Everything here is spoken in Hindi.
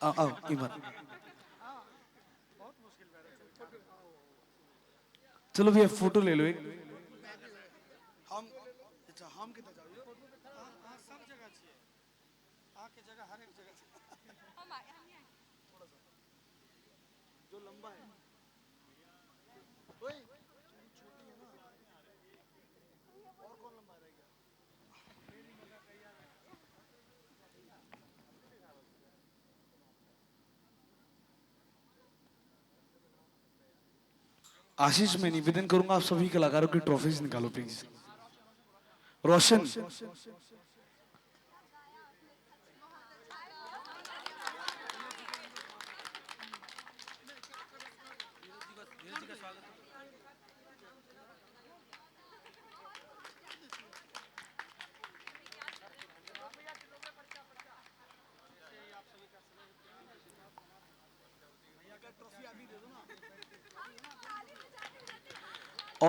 आओ आओ ईमान, चलो भैया फोटो ले लो एक। हम अच्छा हम कितना चाहिए? हाँ हाँ सब जगह चाहिए, आके जगह हर एक जगह चाहिए। थोड़ा सा जो लंबा है, ओए चूड़ी छोटी है ना, और कौन लंबा रह गया? आशीष, मैं निवेदन करूंगा आप सभी कलाकारों की ट्रॉफीज निकालो प्लीज। रोशन, ट्रॉफी अभी दे दो।